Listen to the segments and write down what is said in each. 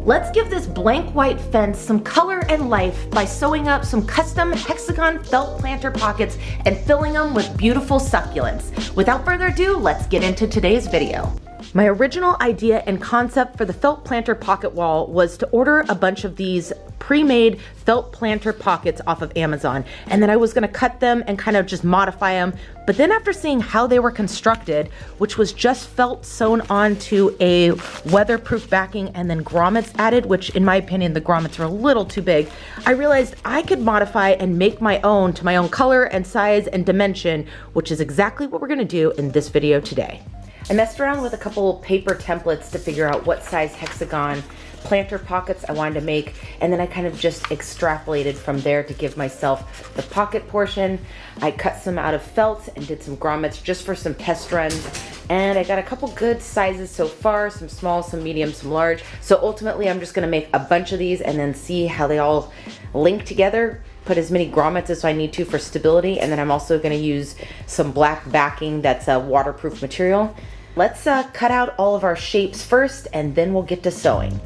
Let's give this blank white fence some color and life by sewing up some custom hexagon felt planter pockets and filling them with beautiful succulents. Without further ado, let's get into today's video. My original idea and concept for the felt planter pocket wall was to order a bunch of these pre-made felt planter pockets off of Amazon, and then I was gonna cut them and kind of just modify them. But then after seeing how they were constructed, which was just felt sewn onto a weatherproof backing and then grommets added, which in my opinion, the grommets are a little too big, I realized I could modify and make my own to my own color and size and dimension, which is exactly what we're gonna do in this video today. I messed around with a couple paper templates to figure out what size hexagon planter pockets I wanted to make, and then I kind of just extrapolated from there to give myself the pocket portion. I cut some out of felt and did some grommets just for some test runs, and I got a couple good sizes so far, some small, some medium, some large. So ultimately I'm just gonna make a bunch of these and then see how they all link together, put as many grommets as I need to for stability, and then I'm also gonna use some black backing that's a waterproof material. Let's cut out all of our shapes first, and then we'll get to sewing.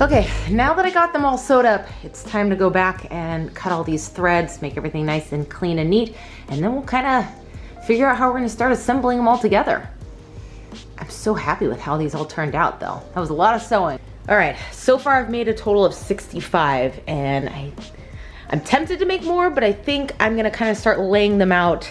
Okay, now that I got them all sewed up, it's time to go back and cut all these threads, make everything nice and clean and neat, and then we'll kind of figure out how we're gonna start assembling them all together. I'm so happy with how these all turned out though. That was a lot of sewing. All right, so far I've made a total of 65, and I'm tempted to make more, but I think I'm gonna kind of start laying them out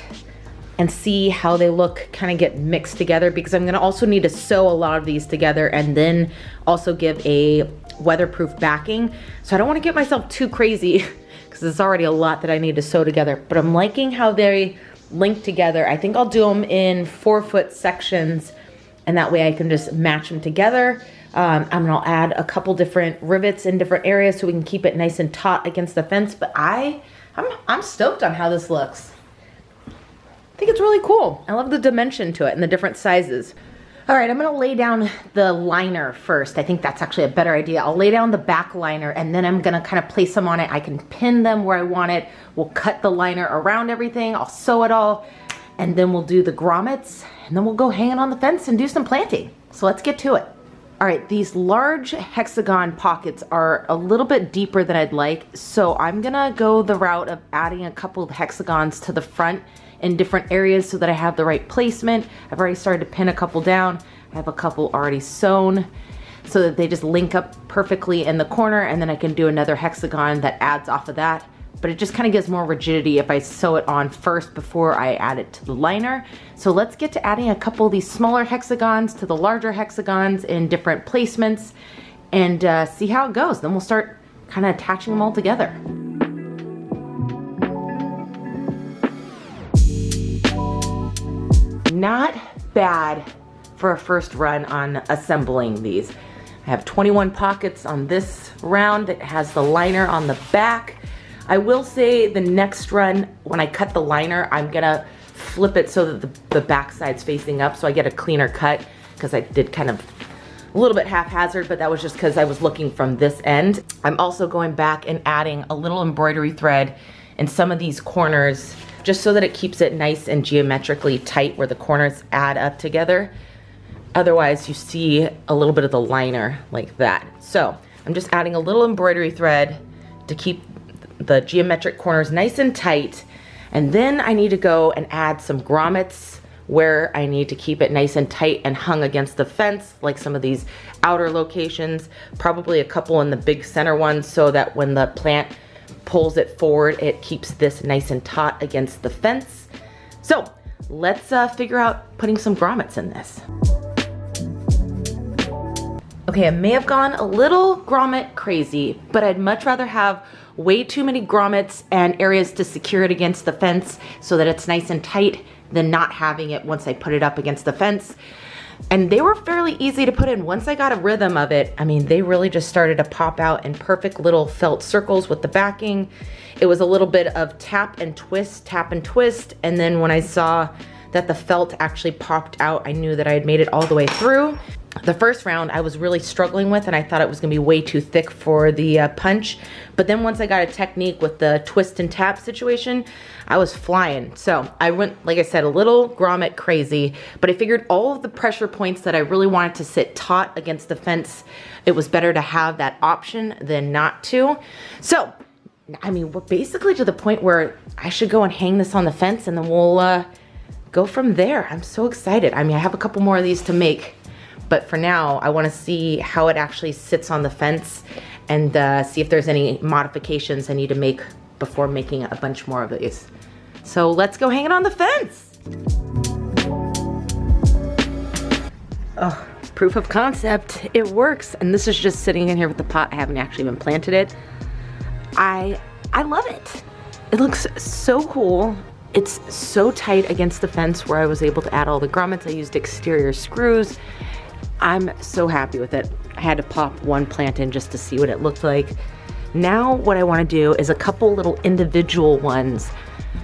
and see how they look, kind of get mixed together, because I'm gonna also need to sew a lot of these together and then also give a weatherproof backing. So I don't wanna get myself too crazy because it's already a lot that I need to sew together, but I'm liking how they link together. I think I'll do them in 4-foot sections, and that way I can just match them together. I'll add a couple different rivets in different areas so we can keep it nice and taut against the fence, but I'm stoked on how this looks. I think it's really cool. I love the dimension to it and the different sizes. All right, I'm gonna lay down the liner first. I think that's actually a better idea. I'll lay down the back liner and then I'm gonna kind of place them on it. I can pin them where I want it. We'll cut the liner around everything. I'll sew it all, and then we'll do the grommets, and then we'll go hang it on the fence and do some planting. So let's get to it. All right, these large hexagon pockets are a little bit deeper than I'd like, so I'm gonna go the route of adding a couple of hexagons to the front in different areas so that I have the right placement. I've already started to pin a couple down. I have a couple already sewn so that they just link up perfectly in the corner, and then I can do another hexagon that adds off of that. But it just kind of gives more rigidity if I sew it on first before I add it to the liner. So let's get to adding a couple of these smaller hexagons to the larger hexagons in different placements and see how it goes. Then we'll start kind of attaching them all together. Not bad for a first run on assembling these. I have 21 pockets on this round. It has the liner on the back. I will say the next run, when I cut the liner, I'm gonna flip it so that the back side's facing up so I get a cleaner cut, because I did kind of a little bit haphazard, but that was just because I was looking from this end. I'm also going back and adding a little embroidery thread in some of these corners, just so that it keeps it nice and geometrically tight where the corners add up together. Otherwise, you see a little bit of the liner like that. So I'm just adding a little embroidery thread to keep the geometric corners nice and tight, and then I need to go and add some grommets where I need to keep it nice and tight and hung against the fence, like some of these outer locations, probably a couple in the big center ones, so that when the plant pulls it forward, it keeps this nice and taut against the fence. So let's figure out putting some grommets in this. Okay, I may have gone a little grommet crazy, but I'd much rather have way too many grommets and areas to secure it against the fence so that it's nice and tight than not having it once I put it up against the fence. And they were fairly easy to put in. Once I got a rhythm of it, I mean, they really just started to pop out in perfect little felt circles with the backing. It was a little bit of tap and twist, and then when I saw that the felt actually popped out, I knew that I had made it all the way through. The first round I was really struggling with, and I thought it was gonna be way too thick for the punch. But then once I got a technique with the twist and tap situation, I was flying. So I went, like I said, a little grommet crazy, but I figured all of the pressure points that I really wanted to sit taut against the fence, it was better to have that option than not to. So, I mean, we're basically to the point where I should go and hang this on the fence, and then we'll go from there. I'm so excited. I mean, I have a couple more of these to make, but for now, I want to see how it actually sits on the fence and see if there's any modifications I need to make before making a bunch more of these. So let's go hang it on the fence. Oh, proof of concept, it works. And this is just sitting in here with the pot. I haven't actually even planted it. I love it. It looks so cool. It's so tight against the fence where I was able to add all the grommets. I used exterior screws. I'm so happy with it. I had to pop one plant in just to see what it looked like. Now what I want to do is a couple little individual ones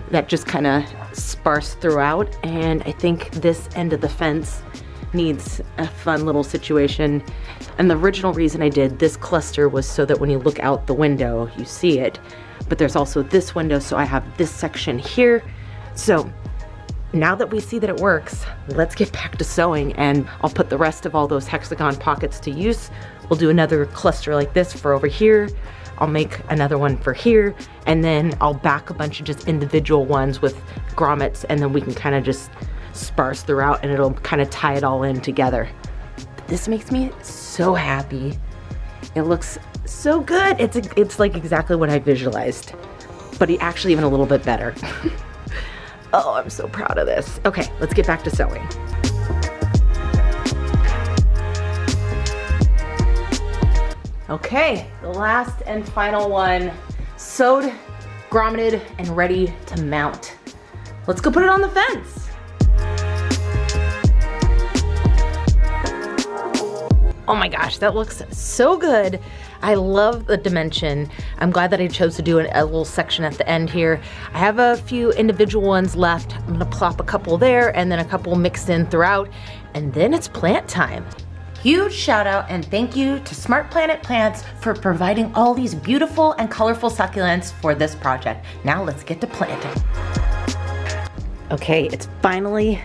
that just kind of sparse throughout, and I think this end of the fence needs a fun little situation. And the original reason I did this cluster was so that when you look out the window, you see it. But there's also this window, so I have this section here. So now that we see that it works, let's get back to sewing, and I'll put the rest of all those hexagon pockets to use. We'll do another cluster like this for over here. I'll make another one for here, and then I'll back a bunch of just individual ones with grommets, and then we can kind of just sparse throughout, and it'll kind of tie it all in together. But this makes me so happy. It looks so good. It's like exactly what I visualized, but actually even a little bit better. Oh, I'm so proud of this. Okay, let's get back to sewing. Okay, the last and final one, sewed, grommeted, and ready to mount. Let's go put it on the fence. Oh my gosh, that looks so good. I love the dimension. I'm glad that I chose to do a little section at the end here. I have a few individual ones left. I'm gonna plop a couple there and then a couple mixed in throughout, and then it's plant time. Huge shout out and thank you to Smart Planet Plants for providing all these beautiful and colorful succulents for this project. Now let's get to planting. Okay, it's finally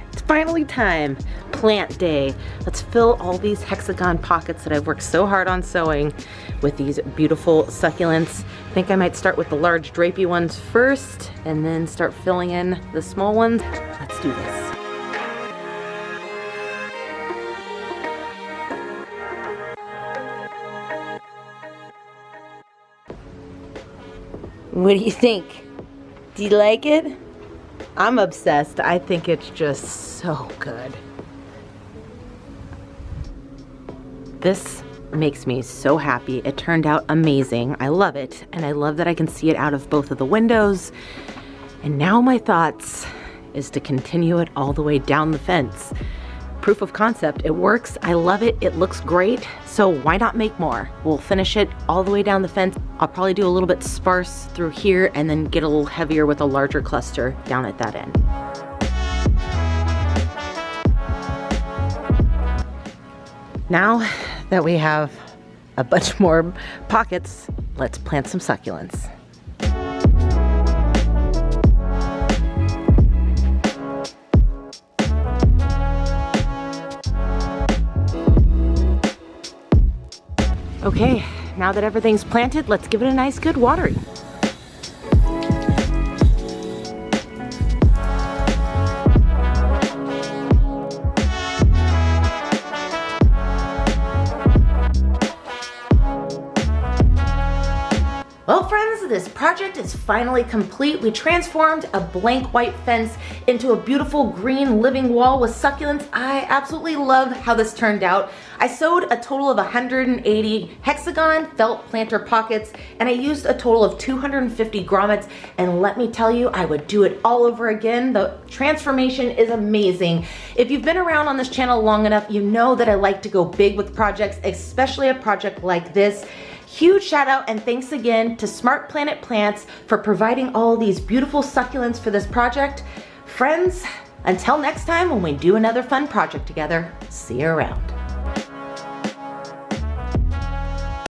time. Plant day. Let's fill all these hexagon pockets that I've worked so hard on sewing with these beautiful succulents. I think I might start with the large drapey ones first and then start filling in the small ones. Let's do this. What do you think? Do you like it? I'm obsessed. I think it's just so good. This makes me so happy. It turned out amazing. I love it. And I love that I can see it out of both of the windows. And now my thoughts is to continue it all the way down the fence. Proof of concept, it works. I love it. It looks great. So why not make more? We'll finish it all the way down the fence. I'll probably do a little bit sparse through here and then get a little heavier with a larger cluster down at that end. Now that we have a bunch more pockets, let's plant some succulents. Okay, now that everything's planted, let's give it a nice good watering. Well friends, this project is finally complete. We transformed a blank white fence into a beautiful green living wall with succulents. I absolutely love how this turned out. I sewed a total of 180 hexagon felt planter pockets, and I used a total of 250 grommets, and let me tell you, I would do it all over again. The transformation is amazing. If you've been around on this channel long enough, you know that I like to go big with projects, especially a project like this. Huge shout out and thanks again to Smart Planet Plants for providing all these beautiful succulents for this project. Friends, until next time when we do another fun project together, see you around.